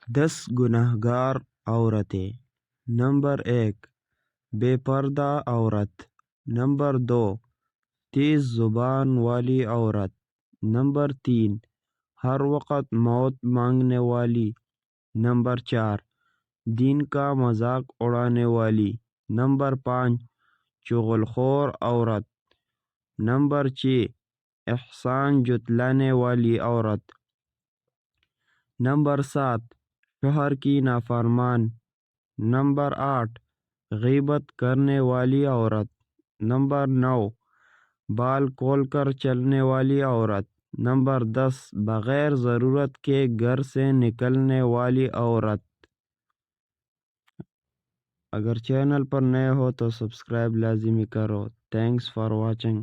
10 گنہگار عورتیں۔ نمبر 1 بے پردہ عورت۔ نمبر 2 تیز زبان والی عورت۔ نمبر 3 ہر وقت موت مانگنے والی۔ نمبر 4 دین کا مذاق اڑانے والی۔ نمبر 5 چغل خور عورت۔ نمبر 6 احسان جتلانے والی عورت۔ نمبر 7 شوہر کی نافرمان۔ نمبر 8 غیبت کرنے والی عورت۔ نمبر 9 بال کھول کر چلنے والی عورت۔ نمبر 10 بغیر ضرورت کے گھر سے نکلنے والی عورت۔ اگر چینل پر نئے ہو تو سبسکرائب لازمی کرو۔ Thanks for watching.